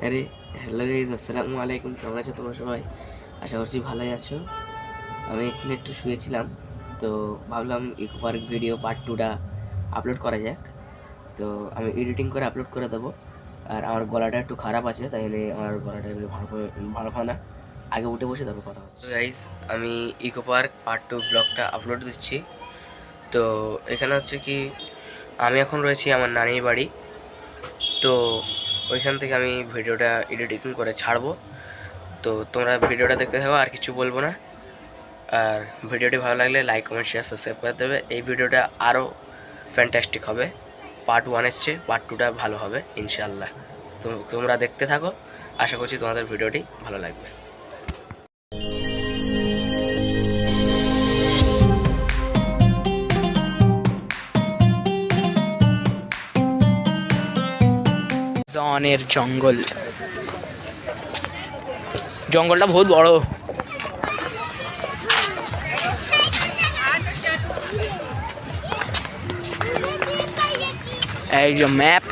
আরে hello guys, আসসালামু আলাইকুম। কেমন আছো তোমরা সবাই? আশা করছি ভালোই আছো। আমি এখানে একটু শুয়েছিলাম, তো ভাবলাম ইকো পার্ক ভিডিও পার্ট 2টা আপলোড করা যাক। তো আমি এডিটিং করে আপলোড করে দেবো। আর আমার গলাটা একটু খারাপ আছে, তাই জন্য আমার গলাটা এমনি ভালো হয় না। আগে উঠে বসে তারপর কথা হচ্ছে। তো গাইজ, আমি ইকো পার্ক পার্ট 2 ব্লগটা আপলোড দিচ্ছি। তো এখানে হচ্ছে কি, আমি এখন রয়েছি আমার নানির বাড়ি। তো ওইখান থেকে আমি ভিডিওটা এডিটিং করে ছাড়বো। তো তোমরা ভিডিওটা দেখতে থাকো, আর কিছু বলবো না। আর ভিডিওটি ভালো লাগলে লাইক, কমেন্ট, শেয়ার, সাবস্ক্রাইব করে দেবে। এই ভিডিওটা আরও ফ্যান্টাস্টিক হবে। পার্ট 1 এসছে, পার্ট 2টা ভালো হবে ইনশাল্লাহ। তো তোমরা দেখতে থাকো, আশা করছি তোমাদের ভিডিওটি ভালো লাগবে। জনের জঙ্গলটা বহুত বড়। এই যে ম্যাপ,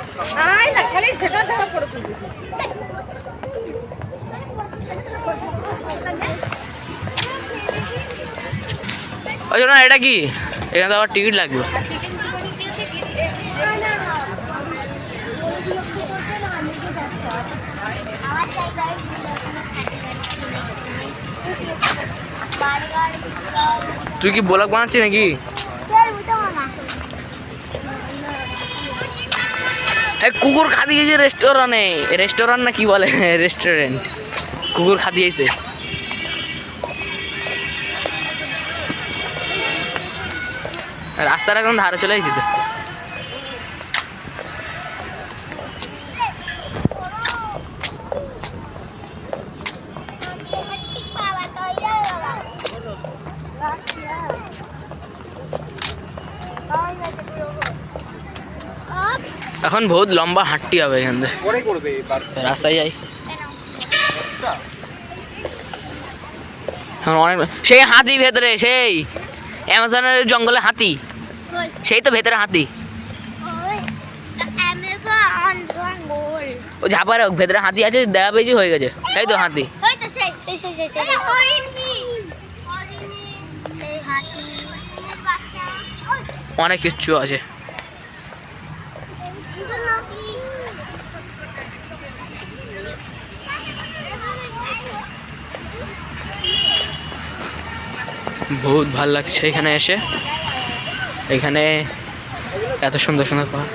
ওই জন্য এটা কি, এখানে তো আবার টিকিট লাগবে। তুই কি ব্লগ বানাচ্ছিস নাকি? কুকুর খা দিয়েছে রেস্টুরেন্ট না কি বলে, রেস্টুরেন্ট। কুকুর খা দিয়েছে। রাস্তার এখন ধারে চলে এসেছে। এখন বহুত লম্বা হাঁটতে হবে এখান থেকে, রাস্তায় যাই। অনেক সেই হাতি ভেতরে, সেই অ্যামাজনের জঙ্গলে হাতি, সেই তো ভেতরে হাতি। ও ঝাপারে ভেতরে হাতি আছে, দেখা পেয়েছি, হয়ে গেছে। তাই তো হাতি, অনেক কিচ্ছু আছে। বহুত ভাল লাগছে এখানে এসে। এখানে এত সুন্দর সুন্দর পার্ক।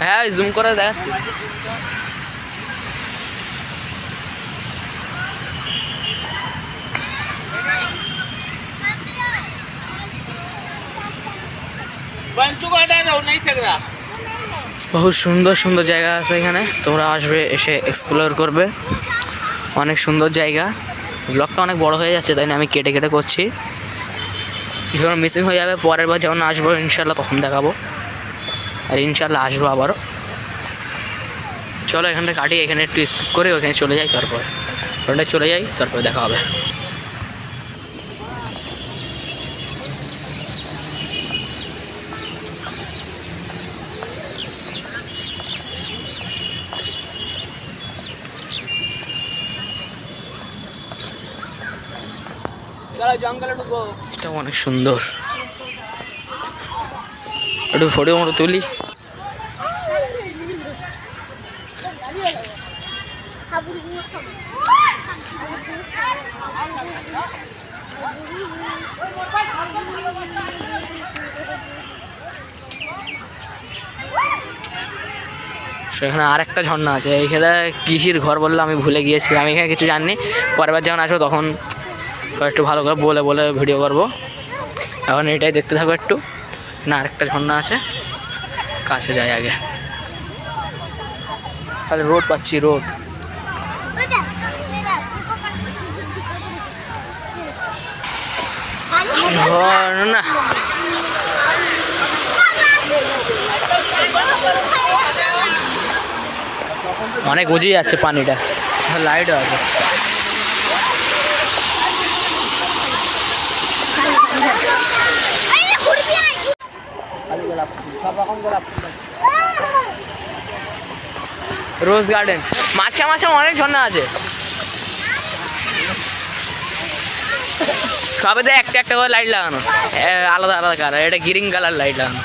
হ্যাঁ, জুম করে দেখাচ্ছি। বহুত সুন্দর সুন্দর জায়গা আছে এখানে, তোমরা আসবে, এসে এক্সপ্লোর করবে। অনেক সুন্দর জায়গা। ব্লগটা অনেক বড় হয়ে যাচ্ছে, তাই না আমি কেটে কেটে করছি। যখন মিসিং হয়ে যাবে, পরের বার যখন আসবো ইনশাল্লাহ তখন দেখাবো। আর ইনশাল্লাহ আসবো আবারও। চলো এখানটা কাটি, এখানে একটু স্কিপ করে ওখানে চলে যাই, তারপর ওখানটায় চলে যাই, তারপরে দেখা হবে। জঙ্গলে ঢুকবো। এটা অনেক সুন্দর, একটু ফটো মতো তুলি। সেখানে আরেকটা ঝর্ণা আছে। এইখানে কৃষির ঘর বললে আমি ভুলে গিয়েছি, আমি এখানে কিছু জানি। পরের বার যখন আসবো তখন একটু ভালো করে বলে বলে ভিডিও করবো। এখন এটাই দেখতে থাকবো একটু। না, আরেকটা ঝর্ণা আছে, কাছে যাই আগে। তাহলে রোড পাচ্ছি, রোড। ঝর্ণা অনেক উঁচু যাচ্ছে পানিটা, লাইটও আছে। সব রকম গোলাপ। রোজ গার্ডেন, মাঝে মাঝে অনেক ঝর্ণা আছে, সবেতে একটা একটা করে লাইট লাগানো, আলাদা আলাদা কালার। এটা গ্রিন কালার লাইট লাগানো,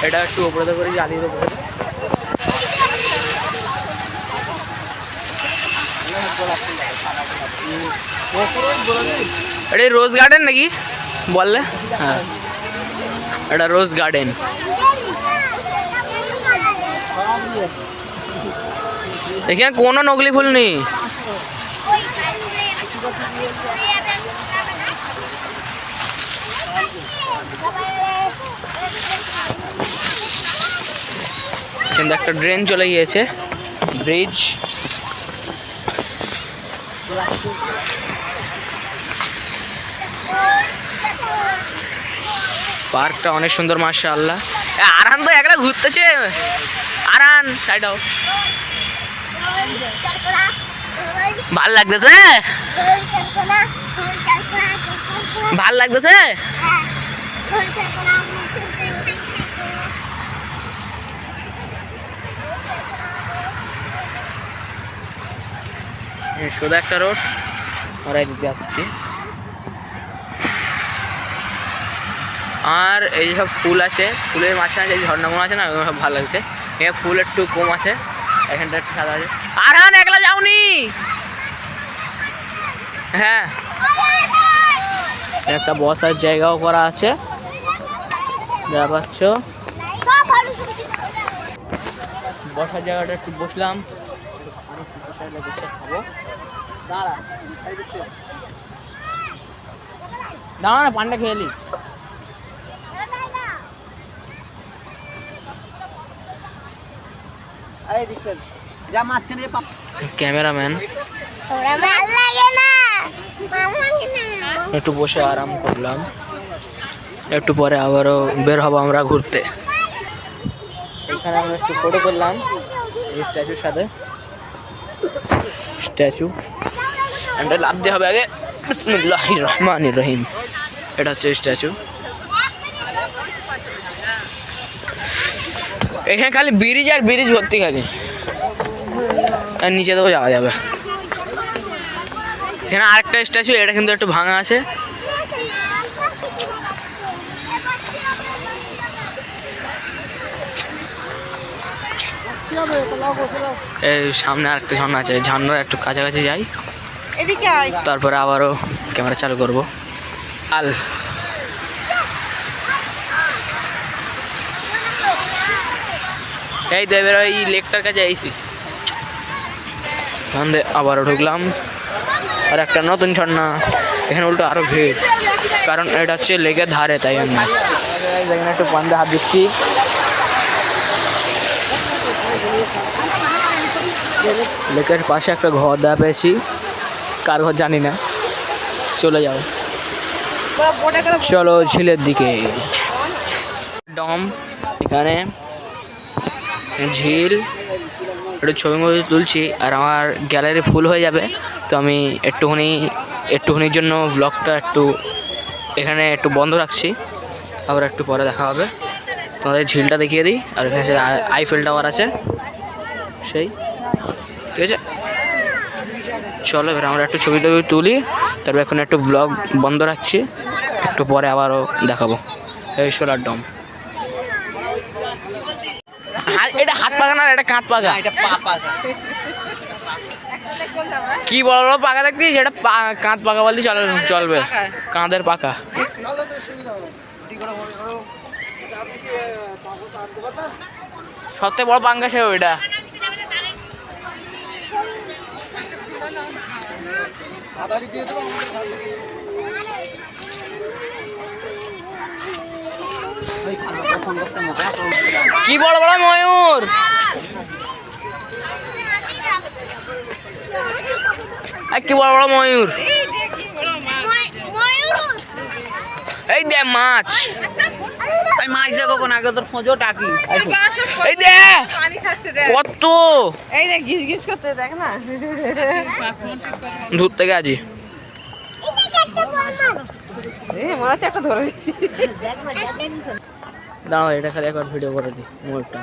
এটা একটু উপরে করে জ্বালিয়ে দেবো। এটা রোজ গার্ডেন নাকি বললে? হ্যাঁ, এটা রোজ গার্ডেন। এখানে কোনো নকলি ফুল নেই। কিন্তু একটা ড্রেন চলে গিয়েছে, ব্রিজ। পার্কটা অনেক সুন্দর মাশাআল্লাহ। আরান তো একলা ঘুরতেছে, আরান সাইড হও। ভাল লাগতেছে, ভাল লাগতেছে। সোজা একটা রোড, আমরা এদিকে আসছি। আর এই সব ফুল আছে, ফুলের মাঝখানে যে ঝর্ণাগুলো আছে না, ওগুলো সব ভালো লাগছে। এখানে ফুল একটু কম আছে, এখানটা একটু সাদা আছে। আর হ্যাঁ, একলা যাওনি? হ্যাঁ, একটা বসার জায়গাও করা আছে, দেখা পাচ্ছ। বসার জায়গাটা একটু বসলাম, খাবো। দাঁড়া না, পান্ডা খেয়েলি। ক্যামেরাম্যান একটু বসে আরাম করলাম, একটু পরে আবারও বের হবো আমরা ঘুরতে। এখানে আমরা একটু ফটো করলাম এই স্ট্যাচুর সাথে। স্ট্যাচু এটা লাভ দিয়ে হবে আগে। বিসমিল্লাহির রহমানির রহিম। এটা হচ্ছে স্ট্যাচু। এখানে খালি ব্রিজ আর ব্রিজ ভর্তি, খালি আর নিচে তো যাওয়া যাবে। এখানে আরেকটা স্ট্যাচু, এটা কিন্তু একটু ভাঙা আছে। এই সামনে আরেকটা ঝর্ণা আছে, ঝর্ণার একটু কাছাকাছি যাই, তারপরে আবারও ক্যামেরা চালু করবো। আল এই তো এবার ওই লেকটার কাছে আইসি, আবারও ঢুকলাম। আর একটা নতুন ঝর্ণা, এখানে উল্টো আরো ভিড়, কারণ এটা হচ্ছে লেকের ধারে, তাই আমি এখানে একটু পান্দে হাত দিচ্ছি। লেকের পাশে একটা ঘর দেওয়া পেয়েছি, কার ঘর জানি না। চলে যাও, চলো ঝিলের দিকে। ডম, এখানে ঝিল, একটু ছবি মবি তুলছি। আর আমার গ্যালারি ফুল হয়ে যাবে, তো আমি একটুখানির জন্য ব্লগটা একটু এখানে একটু বন্ধ রাখছি। আবার একটু পরে দেখা হবে। তোমাদের ঝিলটা দেখিয়ে দিই। আর এখানে আইফেল টাওয়ার আছে, সেই ঠিক আছে। চলো এবার আমরা একটু ছবি টবি তুলি, তারপর এখন একটু ব্লগ বন্ধ রাখছি, একটু পরে আবারও দেখাবো। এই সোলার ডম, এটা হাত পাকা না, এটা কাঁধ পাকা। কি বড় বড় পাকা দেখতিস, এটা কাঁধ পাকা বলতে চলবে, কাঁধের পাকা। সবথেকে বড় পাঙ্গা সে ওইটা। কি বড় বড় ময়ূর, কি বড় বড় ময়ূর। এই দে মাছ, মাছ দেখো কোন আগে তোর খোঁজো টাকি। এই দে কত, এই দেখ গিজ গিজ করতে, দেখ না দূর থেকে আজি। মনে হচ্ছে একটা ধরে। দাঁড়াও, এটা খালি একবার ভিডিও করে দিই মোবাইলটা।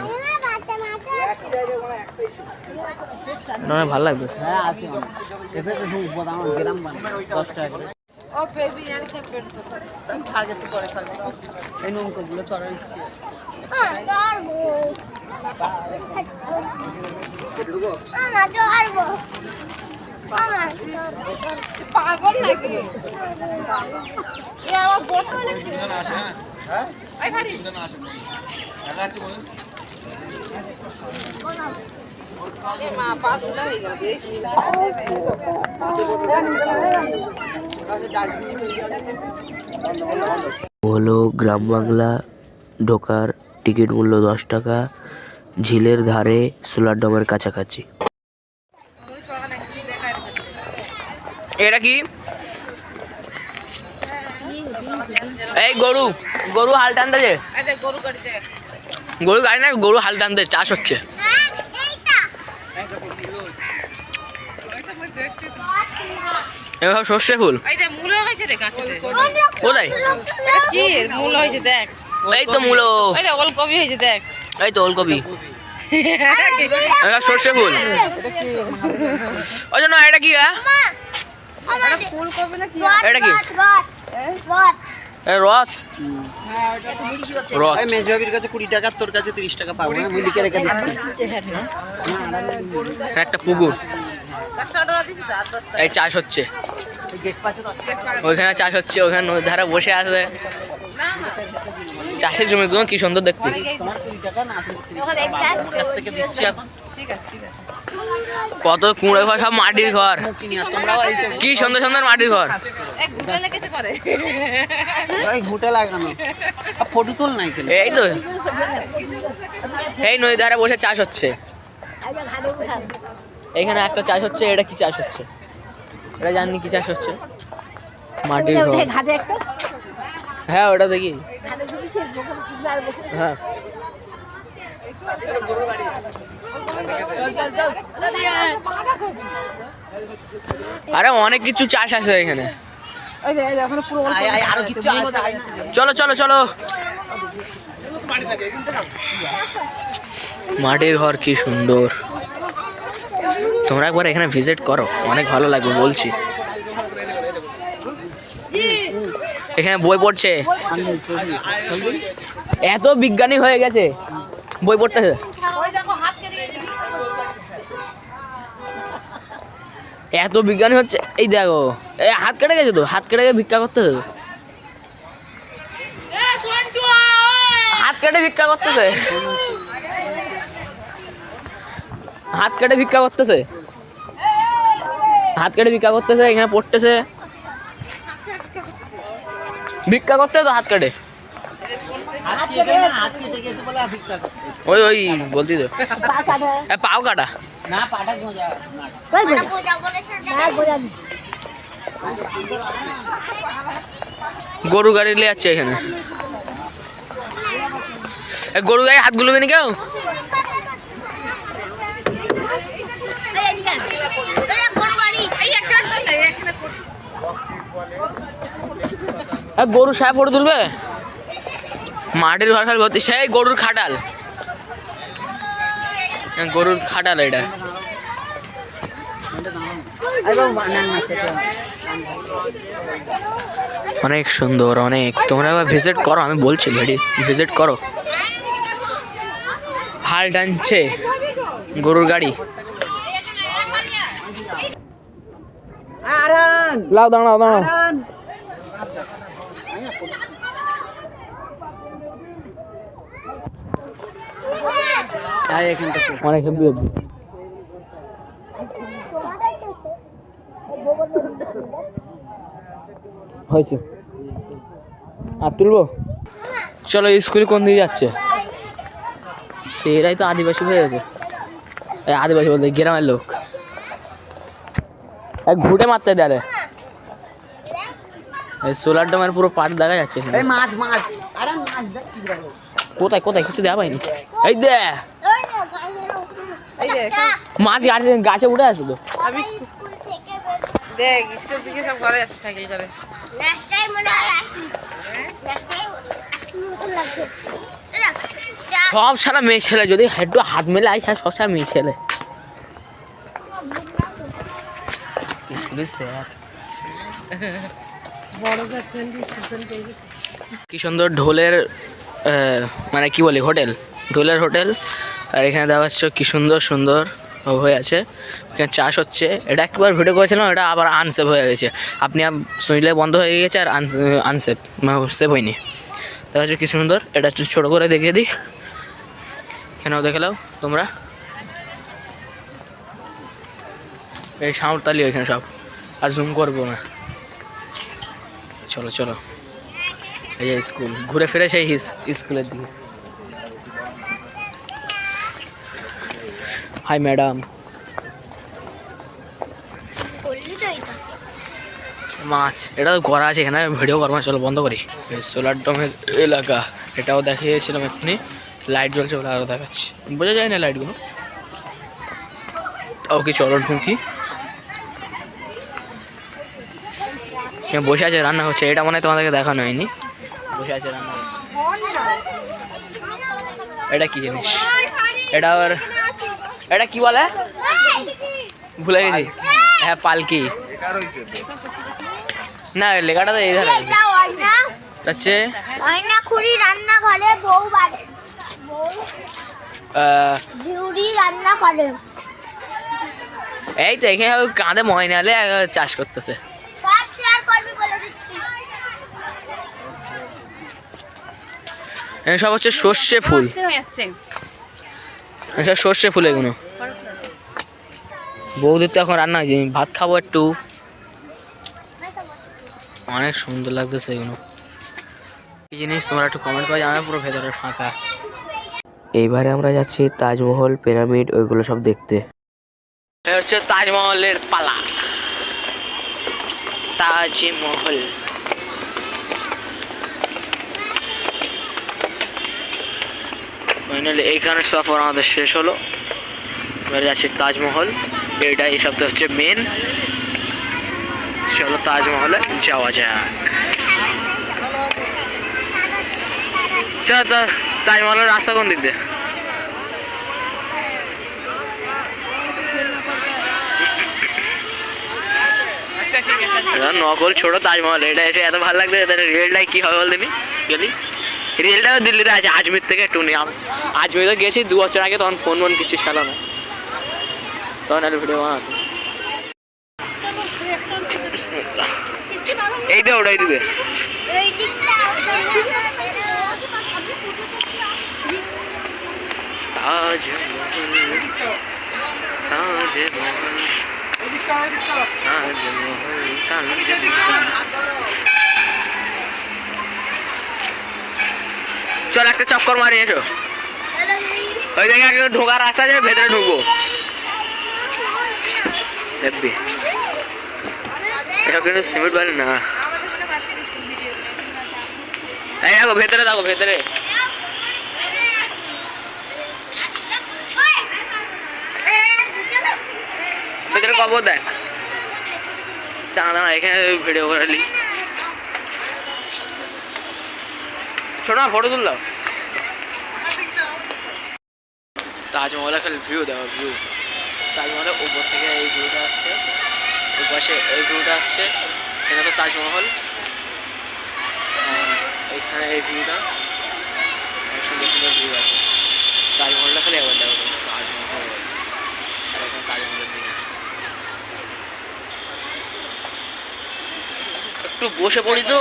না ভালো লাগবে। ও বেবি জানি সব পেট এই নৌকাগুলো চড়ার ইচ্ছে। পাগল নাকি এ আমার বড় নাকি আই ভাই এ মা পাগল হয়ে গেল বেশি হলো গ্রাম বাংলা ঢোকার টিকিট মূল্য 10 টাকা, ঝিলের ধারে সোলার ডোমের কাছাকাছি। এটা কি? এই গরু গরু হাল টানতে যে, আচ্ছা গরু গাড়িতে গরু গাড়ি না, গরু হাল টানতে চাষ হচ্ছে। এবার সর্ষে ফুল এই যে মূলো হয়েছে রে গাছেতে কোথায়? এটা কি মূলো হয়েছে দেখ এই তো মূলো, এই যে ওলকপি হয়েছে দেখ এই তো ওলকপি, এবার সর্ষে ফুল। ওই জন্য এটা কি? ফুলকপি না কি এটা কি? রথ রথ। এই মেজবাবির কাছে 20 টাকা, তোর কাছে 30 টাকা পাবো। আমি লিখে রেখে দিচ্ছি। একটা পুকুর, 10 টাকা দিছি তো আর 10 টাকা এই চাষ হচ্ছে, গেট পাশে 10 টাকা। ওইখানে চাষ হচ্ছে, ওখানে নদীর ধারে বসে আছে না না চাষের জমিগুলো কি সুন্দর দেখতে। তোমার 20 টাকা না, তুমি 30 টাকা আমার কাছ থেকে দিচ্ছি এখন। ঠিক আছে ঠিক আছে কত কুঁড়ে ঘর, সব মাটির ঘর, কিনি আর তোমরাও এই তো কি সুন্দর সুন্দর মাটির ঘর। এক গুছালে কেটে করে এই ঘুটে লাগানো। আর ফটো তুল নাই কেন? এই তো এই নদীর ধারে বসে চাষ হচ্ছে, এখানে একটা চাষ হচ্ছে। এটা কি চাষ হচ্ছে? এটা জানি কি চাষ হচ্ছে, মাটির ঘর। হ্যাঁ ওটা দেখি, হ্যাঁ আরে অনেক কিছু চাষ আছে এখানে। এই যে এখন পুরো আয় আয় আরো কিছু আছে। চলো চলো চলো, মাটির ঘর কি সুন্দর। তোমরা একবার এখানে ভিজিট করো, অনেক ভালো লাগবে বলছি। এখানে বই পড়ছে, এত বিজ্ঞানী হয়ে গেছে বই পড়তেছে। ওই দেখো হাত কেটে গেছে এত বিজ্ঞানী হচ্ছে, এই দেখো এই হাত কেটে গেছে তো, হাত কেটে গিয়ে ভিক্ষা করতেছে তো, হাত কেটে ভিক্ষা করতেছে, হাত কেটে ভিক্ষা করতেছে, হাত কেটে ভিক্ষা করতেছে। এখানে পড়তেছে, ভিক্ষা করতে তো হাত কেটে। হাত কেটে না, হাত কেটে গেছে বলে ভিক্ষা করতে। ওই ওই বলতি তো পাও কাটা। না পাটা গোজা গরু গাড়ি নিয়ে যাচ্ছে এখানে, গরু গাড়ি হাত গুলোবে নি কেউ? গরু সাহেব ফটো তুলবে, মাটির ঘর খালি ভর্তি, সেই গরুর খাটাল, গরুর খাটাল এটা। অনেক সুন্দর অনেক, তোমরা এবার ভিজিট করো, আমি বলছি ভিজিট করো। হাল টানছে গরুর গাড়ি। লাও দাঁড়াও দাঁড়াও, অনেক হেব্বি হেব্বি হয়েছে। আর তুলবো, চলো স্কুলে কোন দিকে যাচ্ছে? তো এরাই তো আদিবাসী হয়ে গেছে, আদিবাসী বলতে গ্রামের লোক। এক ঘুটে মারতে দেয়, এই সোলার ডোমের পুরো পাট দেখা যাচ্ছে। মাছ মাছ, আরে মাছ দেখ কি বড়। কোথায় কোথায় কিছু দেওয়া পাইনি। এই দে এই যে মাছ গাছে উঠে আছে তো। আমি দেখ স্কুল থেকে সব ঘরে যাচ্ছে সাইকেল করে। রাস্তায় মনে হয় আসি রাস্তায় নতুন লাগছে সব সারা মেয়ে ছেলে, যদি একটু হাত মেলে আইস সব সারা মেয়ে ছেলে। স্কুলের স্যার কি সুন্দর ঢোলের মানে কি বলি হোটেল, ঢোলের হোটেল। আর এখানে দেওয়া হচ্ছে কি সুন্দর সুন্দর হয়ে আছে, এখানে চাষ হচ্ছে। এটা একবার ভিডিও করেছিলাম, এটা আবার আনসেভ হয়ে গেছে। আপনি শুনলে বন্ধ হয়ে গেছে আর আনসেভ সেভ হয়নি। দেখা যাচ্ছে কি সুন্দর। এটা একটু ছোটো করে দেখিয়ে দিই, এখানেও দেখে নাও তোমরা। এই সাঁওতালি এখানে সব, আর জুম করবো না। চলো চলো, এই যে স্কুল, ঘুরে ফিরে সেই স্কুলের দিকে। High madam. মাছ, এটা তো ঘোরা আছে এখানে, ভিডিও করবো, চলো বন্ধ করি। সোলার ডোমের এলাকা, এটাও দেখিয়েছিলাম এক্ষুনি। লাইট জ্বলছে ওরা আরও দেখাচ্ছে, বোঝা যায় না লাইটগুলো। ওকে চলো ঢুকি। বসে আছে রান্না হচ্ছে, এটা মনে হয় তোমাদেরকে দেখানো হয়নি। বসে আছে রান্না হচ্ছে। এটা কি জিনিস? এটা আবার এটা কি বলে ভুলে গেছি। হ্যাঁ পালকি না, লেখাটা তো এই ধারে হচ্ছে রান্নাঘরে বউ ঝিউরি রান্না করে। এই তো এখানে কাঁধে ময়না হলে চাষ করতেছে। সব শেয়ার করবি বলে দিচ্ছি। সব হচ্ছে সর্ষে ফুল, সব সর্ষে ফুল এগুলো। বৌদির তো এখন রান্না হয়েছে, ভাত খাবো একটু। অনেক সুন্দর লাগতেছে এগুলো। এই জিনিস তোমরা একটু কমেন্ট করে জানাবে, পুরো ভেতরে ফাঁকা। এইবারে আমরা যাচ্ছি তাজমহল, পিরামিড, ওইগুলো সব দেখতে। এটা হচ্ছে তাজমহলের পালা, তাজমহল। ফাইনালি এইখানে সফর আমাদের শেষ হলো। এবারে যাচ্ছি তাজমহল, এইটা এই সপ্তাহে হচ্ছে মেন। চলো তাজমহলে যাওয়া যাক। চলো তাজমহলের রাস্তা কোন দিক দিয়ে? নকল ছোট তাজমহল, এটা এসে এত ভালো লাগবে। রিয়েলটাই কি হবে বলতে গেলি, রিয়েলটাও দিল্লিতে আছে, আজমির থেকে একটু নিয়ে। আজমির তো গেছি 2 বছর আগে, তখন ফোন কিছু ছিল না, তখন আর ভিডিও বানাতো। এই তো ওটাই দিবে। চল একটা চক্কর মারি এসো, ওই জায়গায় ঢোকার রাস্তা আছে, ভেতরে ঢুকবো। দেখবি এটা কিন্তু সিমেন্ট বালি না। এই দেখো ভেতরে, দেখো ভেতরে। ভেতরে কবর দেখ, দাঁড়া দাঁড়া, এখানে ভিডিও করে নি। শোনো ফটো তুললাম। তাজমহলের খালি ভিউ দেখো, ভিউ। তাজমহলের উপর থেকে এই ভিউটা আসছে, ওই পাশে এই ভিউটা আসছে। এখানে তো তাজমহল, এখানে এই ভিউটা, সুন্দর সুন্দর ভিউ আছে। তাজমহলটা খালি একবার দেখো, তাজমহল। আর এখানে তাজমহলের ভিউ। একটু বসে পড়ি তো।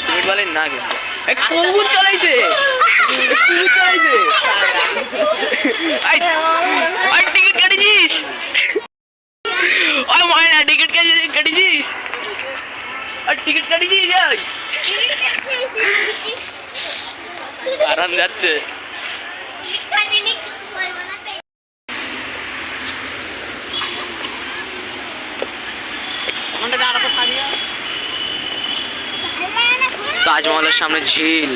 সিমেন্ট বালি না কিন্তু কুকুর চালাইছে, কুকুর চালাইছে। টিকিট কাটিছিস? ওই ময়না টিকিট কাটিছিস? আর টিকিট কাটিছিস? আরাম যাচ্ছে। তাজমহলের সামনে ঝিল,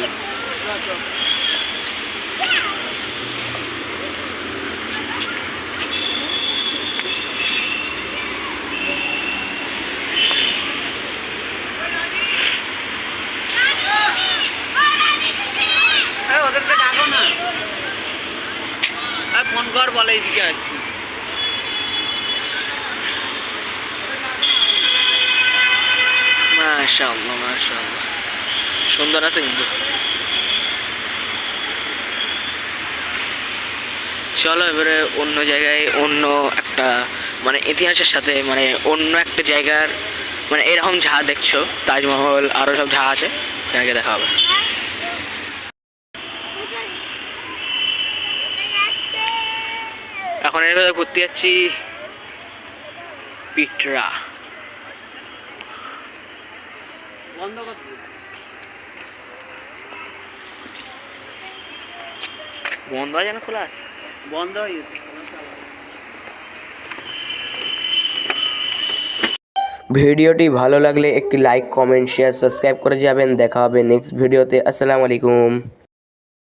ফোন কর বলে এদিকে আসছি। মাশাআল্লাহ মাশাআল্লাহ, সুন্দর আছে কিন্তু। চলো এবারে অন্য জায়গায়, অন্য একটা মানে ইতিহাসের সাথে মানে অন্য একটা জায়গার মানে এরকম যা দেখছো তাজমহল আরও সব যা আছে সেটাকে দেখা হবে। এখন এর ভেতরে ঘুরতে যাচ্ছি পিটরা। বন্ধ করতে বন্ধ আছে না খোলা আছে? বন্ধ হয়ে গেছে। ভিডিওটি ভালো লাগলে একটি লাইক, কমেন্ট, শেয়ার, সাবস্ক্রাইব করে যাবেন। দেখা হবে নেক্সট ভিডিওতে। আসসালামু আলাইকুম।